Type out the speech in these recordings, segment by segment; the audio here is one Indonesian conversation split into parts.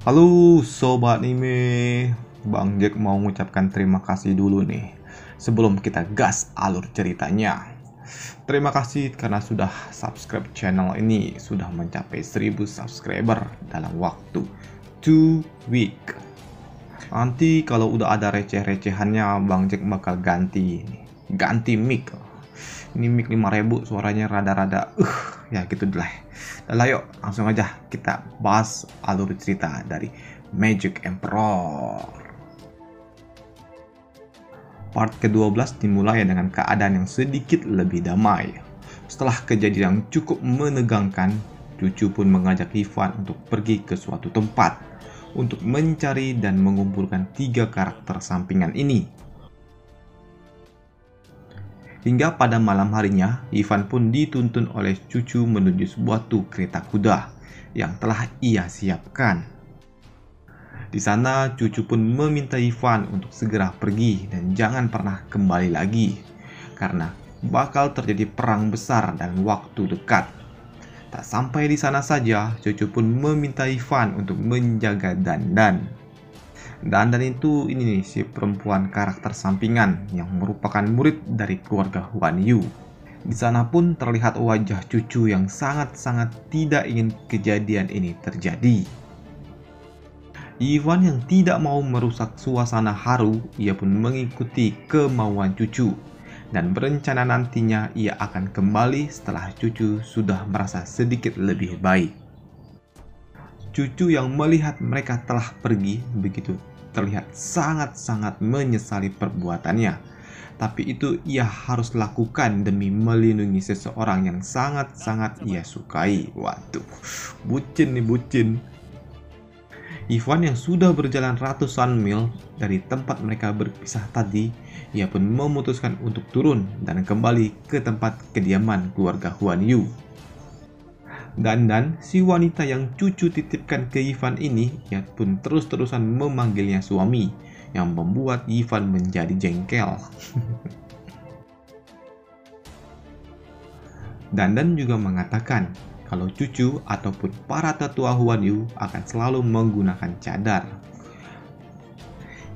Halo Sobat Anime, Bang Jack mau mengucapkan terima kasih dulu nih sebelum kita gas alur ceritanya. Terima kasih karena sudah subscribe channel ini, sudah mencapai 1000 subscriber dalam waktu 2 week. Nanti kalau udah ada receh-recehannya, Bang Jack bakal ganti mic. Ini mic 5000, suaranya rada-rada ya gitu deh. Lah yuk langsung aja kita bahas alur cerita dari Magic Emperor. Part ke-12 dimulai dengan keadaan yang sedikit lebih damai. Setelah kejadian yang cukup menegangkan, Cucu pun mengajak Ivan untuk pergi ke suatu tempat untuk mencari dan mengumpulkan 3 karakter sampingan ini. Hingga pada malam harinya, Ivan pun dituntun oleh Cucu menuju sebuah kereta kuda yang telah ia siapkan. Di sana, Cucu pun meminta Ivan untuk segera pergi dan jangan pernah kembali lagi, karena bakal terjadi perang besar dalam waktu dekat. Tak sampai di sana saja, Cucu pun meminta Ivan untuk menjaga Dandan. Dandan itu ini nih, si perempuan karakter sampingan yang merupakan murid dari keluarga Huan Yu. Di sana pun terlihat wajah Cucu yang sangat-sangat tidak ingin kejadian ini terjadi. Ivan yang tidak mau merusak suasana haru, ia pun mengikuti kemauan Cucu dan berencana nantinya ia akan kembali setelah Cucu sudah merasa sedikit lebih baik. Cucu yang melihat mereka telah pergi begitu terlihat sangat-sangat menyesali perbuatannya. Tapi itu ia harus lakukan demi melindungi seseorang yang sangat-sangat ia sukai. Waduh, bucin nih bucin. Ivan yang sudah berjalan ratusan mil dari tempat mereka berpisah tadi, ia pun memutuskan untuk turun dan kembali ke tempat kediaman keluarga Huan Yu. Dandan, si wanita yang Cucu titipkan ke Ivan ini, ia pun terus-terusan memanggilnya suami, yang membuat Ivan menjadi jengkel. Dandan juga mengatakan kalau Cucu ataupun para tetua Huan Yu akan selalu menggunakan cadar.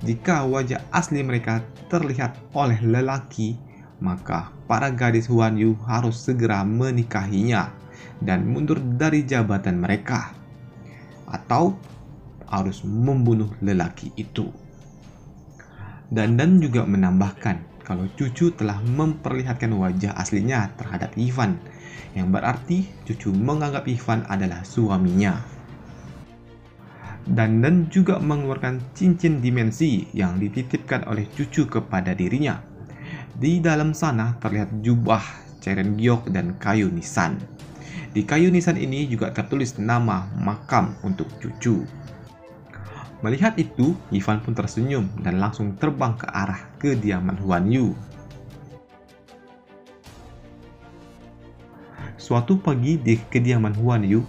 Jika wajah asli mereka terlihat oleh lelaki, maka para gadis Huan Yu harus segera menikahinya dan mundur dari jabatan mereka, atau harus membunuh lelaki itu. Dandan juga menambahkan kalau Cucu telah memperlihatkan wajah aslinya terhadap Ivan, yang berarti Cucu menganggap Ivan adalah suaminya. Dandan juga mengeluarkan cincin dimensi yang dititipkan oleh Cucu kepada dirinya. Di dalam sana terlihat jubah, ceren giok, dan kayu nisan. Di kayu nisan ini juga tertulis nama makam untuk Cucu. Melihat itu, Ivan pun tersenyum dan langsung terbang ke arah kediaman Huan Yu. Suatu pagi di kediaman Huan Yu,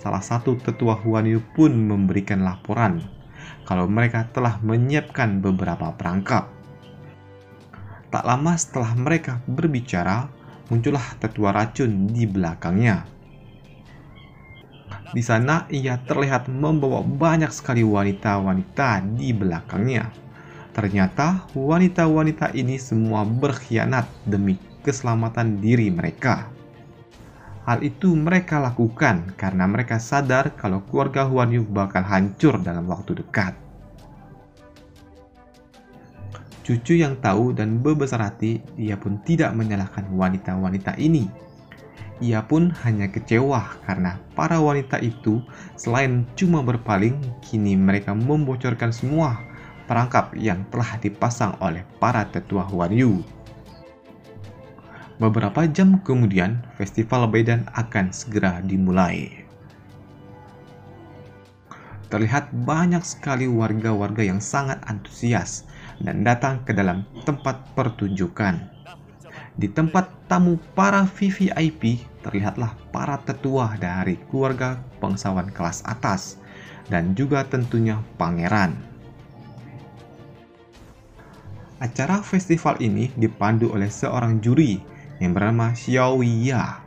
salah satu tetua Huan Yu pun memberikan laporan kalau mereka telah menyiapkan beberapa perangkap. Tak lama setelah mereka berbicara, muncullah tetua racun di belakangnya. Di sana ia terlihat membawa banyak sekali wanita-wanita di belakangnya. Ternyata wanita-wanita ini semua berkhianat demi keselamatan diri mereka. Hal itu mereka lakukan karena mereka sadar kalau keluarga Huan Yu bakal hancur dalam waktu dekat. Cucu yang tahu dan berbesar hati, ia pun tidak menyalahkan wanita-wanita ini. Ia pun hanya kecewa karena para wanita itu selain cuma berpaling, kini mereka membocorkan semua perangkap yang telah dipasang oleh para tetua Huan Yu. Beberapa jam kemudian, festival Baidan akan segera dimulai. Terlihat banyak sekali warga-warga yang sangat antusias dan datang ke dalam tempat pertunjukan. Di tempat tamu para VVIP, terlihatlah para tetua dari keluarga bangsawan kelas atas dan juga tentunya pangeran. Acara festival ini dipandu oleh seorang juri yang bernama Xiao Ya,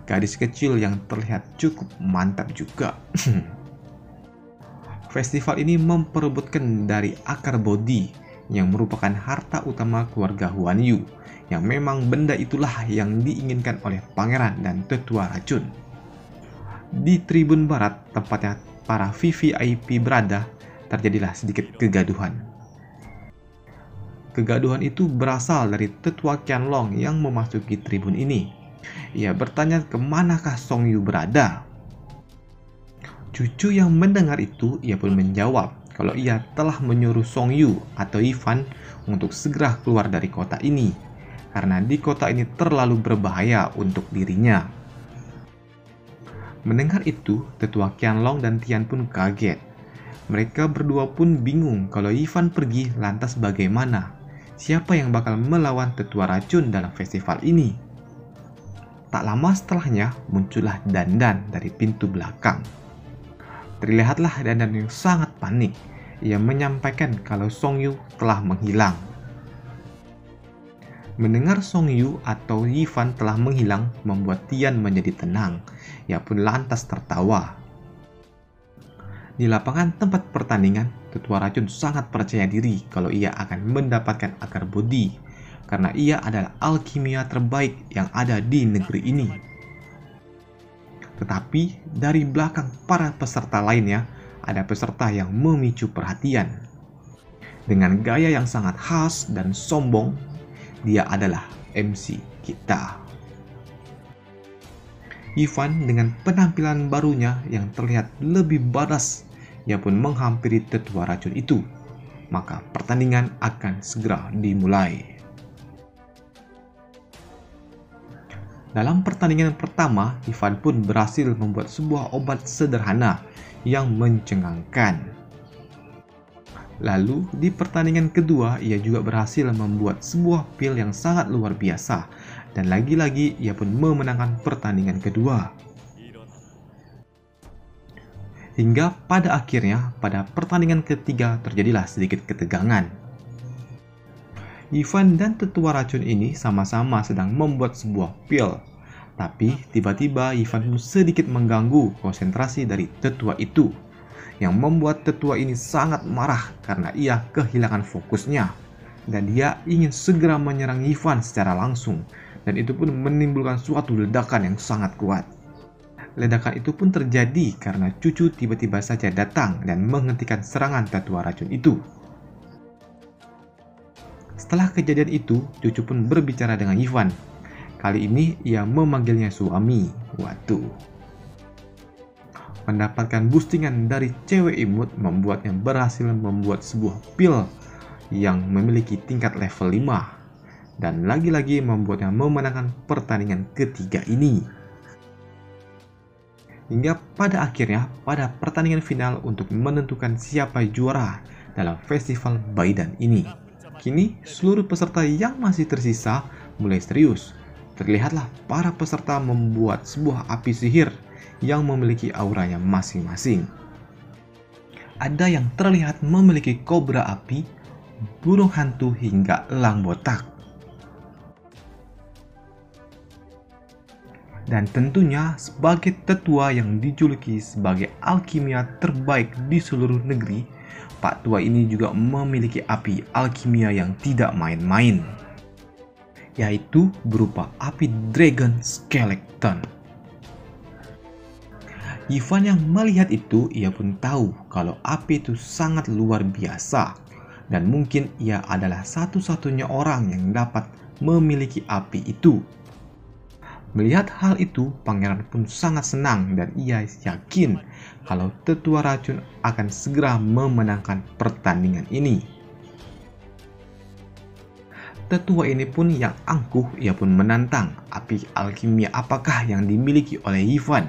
gadis kecil yang terlihat cukup mantap juga. Festival ini memperebutkan dari akar bodi yang merupakan harta utama keluarga Huan Yu, yang memang benda itulah yang diinginkan oleh pangeran dan tetua racun. Di tribun barat, tempatnya para VVIP berada, terjadilah sedikit kegaduhan. Kegaduhan itu berasal dari tetua Qianlong yang memasuki tribun ini. Ia bertanya kemanakah Song Yu berada. Cucu yang mendengar itu, ia pun menjawab kalau ia telah menyuruh Song Yu atau Yifan untuk segera keluar dari kota ini, karena di kota ini terlalu berbahaya untuk dirinya. Mendengar itu, tetua Qianlong dan Tian pun kaget. Mereka berdua pun bingung kalau Yifan pergi, lantas bagaimana? Siapa yang bakal melawan tetua racun dalam festival ini? Tak lama setelahnya, muncullah Dandan dari pintu belakang. Terlihatlah Dandan yang sangat panik. Ia menyampaikan kalau Song Yu telah menghilang. Mendengar Song Yu atau Yifan telah menghilang membuat Tian menjadi tenang. Ia pun lantas tertawa. Di lapangan tempat pertandingan, tetua racun sangat percaya diri kalau ia akan mendapatkan akar bodi, karena ia adalah alkimia terbaik yang ada di negeri ini. Tetapi dari belakang para peserta lainnya, ada peserta yang memicu perhatian. Dengan gaya yang sangat khas dan sombong, dia adalah MC kita. Yifan dengan penampilan barunya yang terlihat lebih badas, ia pun menghampiri tetua racun itu. Maka pertandingan akan segera dimulai. Dalam pertandingan pertama, Yifan pun berhasil membuat sebuah obat sederhana yang mencengangkan. Lalu di pertandingan kedua, ia juga berhasil membuat sebuah pil yang sangat luar biasa, dan lagi-lagi ia pun memenangkan pertandingan kedua. Hingga pada akhirnya, pada pertandingan ketiga terjadilah sedikit ketegangan. Yifan dan tetua racun ini sama-sama sedang membuat sebuah pil, tapi tiba-tiba Yifan pun sedikit mengganggu konsentrasi dari tetua itu, yang membuat tetua ini sangat marah karena ia kehilangan fokusnya, dan dia ingin segera menyerang Yifan secara langsung, dan itu pun menimbulkan suatu ledakan yang sangat kuat. Ledakan itu pun terjadi karena cucu tiba-tiba saja datang dan menghentikan serangan tetua racun itu. Setelah kejadian itu, cucu pun berbicara dengan Yifan. Kali ini ia memanggilnya suami. Waduh. Mendapatkan boostingan dari cewek imut membuatnya berhasil membuat sebuah pil yang memiliki tingkat level 5, dan lagi-lagi membuatnya memenangkan pertandingan ketiga ini. Hingga pada akhirnya, pada pertandingan final untuk menentukan siapa juara dalam festival Baidan ini. Kini seluruh peserta yang masih tersisa mulai serius. Terlihatlah para peserta membuat sebuah api sihir yang memiliki auranya masing-masing. Ada yang terlihat memiliki kobra api, burung hantu hingga elang botak. Dan tentunya sebagai tetua yang dijuluki sebagai alkimia terbaik di seluruh negeri, Pak Tua ini juga memiliki api alkimia yang tidak main-main, yaitu berupa api Dragon Skeleton. Yifan yang melihat itu, ia pun tahu kalau api itu sangat luar biasa, dan mungkin ia adalah satu-satunya orang yang dapat memiliki api itu. Melihat hal itu, pangeran pun sangat senang dan ia yakin kalau tetua racun akan segera memenangkan pertandingan ini. Tetua ini pun yang angkuh, ia pun menantang api alkimia apakah yang dimiliki oleh Yifan.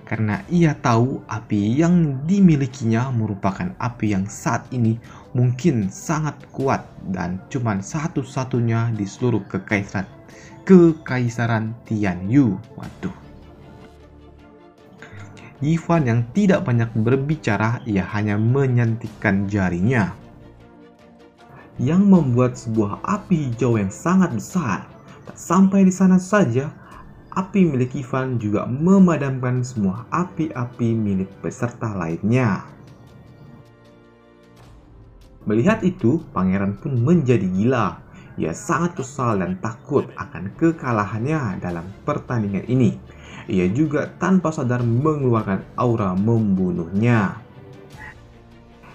Karena ia tahu api yang dimilikinya merupakan api yang saat ini mungkin sangat kuat dan cuma satu-satunya di seluruh kekaisaran Tianyu. Waduh. Yifan yang tidak banyak berbicara, ia hanya menyentikkan jarinya, yang membuat sebuah api hijau yang sangat besar. Tak sampai di sana saja, api milik Yifan juga memadamkan semua api-api milik peserta lainnya. Melihat itu, pangeran pun menjadi gila. Ia sangat kesal dan takut akan kekalahannya dalam pertandingan ini. Ia juga tanpa sadar mengeluarkan aura membunuhnya.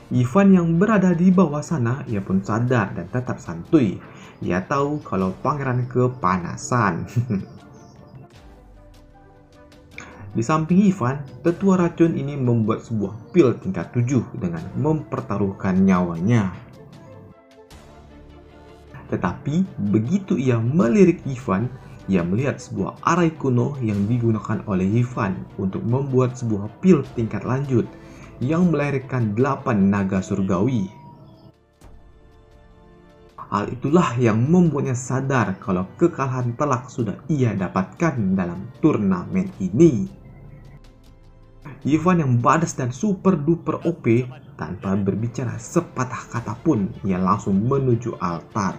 Ivan yang berada di bawah sana, ia pun sadar dan tetap santuy. Ia tahu kalau pangeran kepanasan. Di samping Ivan, tetua racun ini membuat sebuah pil tingkat 7 dengan mempertaruhkan nyawanya. Tetapi begitu ia melirik Ivan, ia melihat sebuah arai kuno yang digunakan oleh Ivan untuk membuat sebuah pil tingkat lanjut yang melahirkan 8 naga surgawi. Hal itulah yang membuatnya sadar kalau kekalahan telak sudah ia dapatkan dalam turnamen ini. Ivan yang badas dan super duper OP, tanpa berbicara sepatah kata pun, ia langsung menuju altar.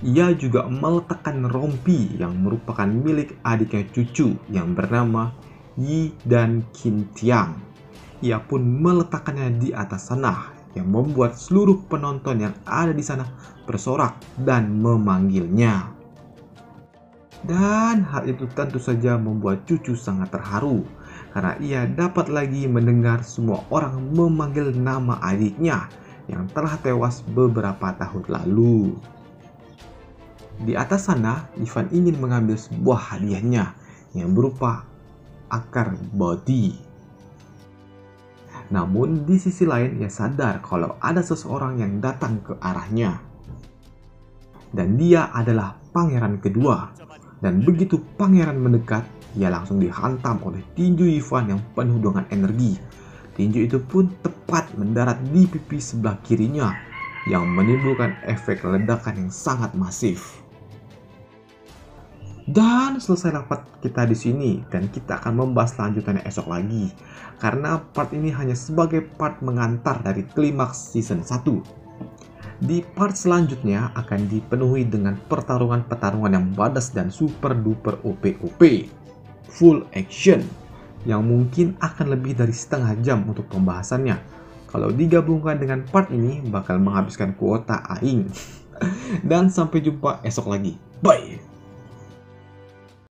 Ia juga meletakkan rompi yang merupakan milik adiknya cucu yang bernama Yi dan Qin Tiang. Ia pun meletakkannya di atas sana, yang membuat seluruh penonton yang ada di sana bersorak dan memanggilnya. Dan hal itu tentu saja membuat cucu sangat terharu, karena ia dapat lagi mendengar semua orang memanggil nama adiknya yang telah tewas beberapa tahun lalu. Di atas sana, Ivan ingin mengambil sebuah hadiahnya yang berupa akar bodi. Namun di sisi lain ia sadar kalau ada seseorang yang datang ke arahnya. Dan dia adalah pangeran kedua. Dan begitu pangeran mendekat, ia langsung dihantam oleh tinju Ivan yang penuh dengan energi. Tinju itu pun tepat mendarat di pipi sebelah kirinya yang menimbulkan efek ledakan yang sangat masif. Dan selesai rapat kita di sini, dan kita akan membahas lanjutannya esok lagi. Karena part ini hanya sebagai part mengantar dari klimaks season 1. Di part selanjutnya akan dipenuhi dengan pertarungan-pertarungan yang badas dan super duper OP full action yang mungkin akan lebih dari setengah jam untuk pembahasannya. Kalau digabungkan dengan part ini bakal menghabiskan kuota aing. Dan sampai jumpa esok lagi. Bye.